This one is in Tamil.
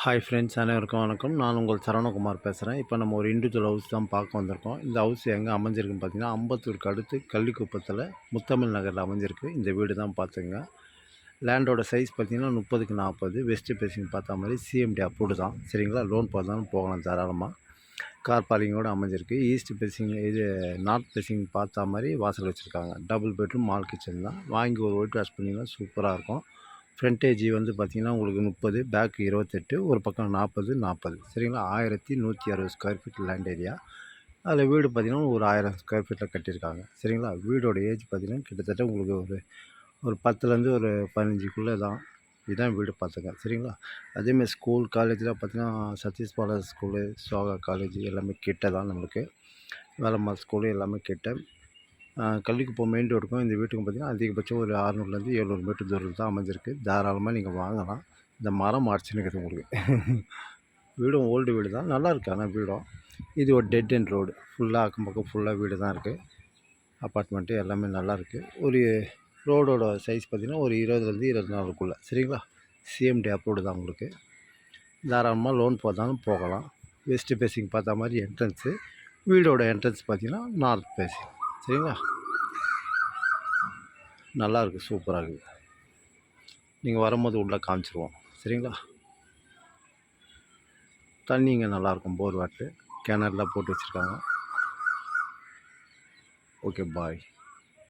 ஹாய் ஃப்ரெண்ட்ஸ், அனைவருக்கும் வணக்கம். நான் உங்கள் சரவணகுமார் பேசுகிறேன். இப்போ நம்ம ஒரு இண்டிவிஜுவல் ஹவுஸ் தான் பார்க்க வந்திருக்கோம். இந்த ஹவுஸ் எங்கே அமைஞ்சிருக்குன்னு பார்த்தீங்கன்னா, அம்பத்தூருக்கு அடுத்து கள்ளிக்குப்பத்தில் முத்தமிழ் நகரில் அமைஞ்சிருக்கு. இந்த வீடு தான் பார்த்துங்க. லேண்டோட சைஸ் பார்த்தீங்கன்னா 30க்கு 40. வெஸ்ட் ஃபேஸிங் பார்த்தா மாதிரி சிஎம்டி அப்ரூவ்டு தான். சரிங்களா? லோன் போதாலும் போகலாம் தாராளமாக. கார் பார்க்கிங்கோடு அமைஞ்சிருக்கு. ஈஸ்ட் ஃபேஸிங் நார்த் ஃபேஸிங் பார்த்தா மாதிரி வாசல் வச்சுருக்காங்க. டபுள் பெட்ரூம் மால் கிச்சன் தான். வாங்கி ஒரு ஒயிட் வாஷ் பண்ணிங்கன்னா சூப்பராக இருக்கும். ஃப்ரண்டேஜி வந்து பார்த்திங்கன்னா உங்களுக்கு 30, பேக் 28, ஒரு பக்கம் 40 சரிங்களா? 1160 ஸ்கொயர் ஃபீட் லேண்ட் ஏரியா. அதில் வீடு பார்த்திங்கன்னா ஒரு 1000 ஸ்கொயர் ஃபீட்டில் கட்டியிருக்காங்க. சரிங்களா? வீடோட ஏஜ் பார்த்திங்கன்னா கிட்டத்தட்ட உங்களுக்கு ஒரு 10லேருந்து ஒரு 15க்குள்ளே தான். இதுதான் வீடு பார்த்துங்க. சரிங்களா? அதேமாதிரி ஸ்கூல் காலேஜில் பார்த்திங்கன்னா சதீஷ் பாலாஜி ஸ்கூலு, சோகா காலேஜ் எல்லாமே கிட்ட தான் நம்மளுக்கு. வேலம்மாள் ஸ்கூலு எல்லாமே கிட்ட. கள்ளிக்குப்பம் மெயின் ரோடுக்கும் இந்த வீட்டுக்கும் பார்த்திங்கன்னா அதிகபட்சம் ஒரு 600லேருந்து 700 மீட்டர் தூரத்தில் தான் அமைஞ்சிருக்கு. தாராளமாக நீங்கள் வாங்கலாம். இந்த மரம் அடிச்சுன்னு இருக்குது உங்களுக்கு. வீடும் ஓல்டு வீடு தான், நல்லாயிருக்கு. ஆனால் வீடும் இது ஒரு டெட் எண்ட் ரோடு. ஃபுல்லாக அக்கம் பக்கம் ஃபுல்லாக வீடு தான் இருக்குது. அப்பார்ட்மெண்ட்டு எல்லாமே நல்லாயிருக்கு. ஒரு ரோடோட சைஸ் பார்த்திங்கன்னா ஒரு 20லேருந்து 24க்குள்ளே. சரிங்களா? சிஎம்டி அப்ரூவ்டு தான் உங்களுக்கு. தாராளமாக லோன் போதாலும் போகலாம். வெஸ்ட் ஃபேஸிங் பார்த்தா மாதிரி என்ட்ரன்ஸு. வீடோட என்ட்ரன்ஸ் பார்த்திங்கன்னா நார்த் ஃபேஸிங். சரிங்களா? நல்லாயிருக்கு, சூப்பராக இருக்குது. நீங்கள் வரும்போது உள்ளே காமிச்சிருவோம். சரிங்களா? தண்ணி இங்கே நல்லாயிருக்கும். போர் வாட்ரு கிணறுலாம் போட்டு வச்சுருக்காங்க. ஓகே, பாய்.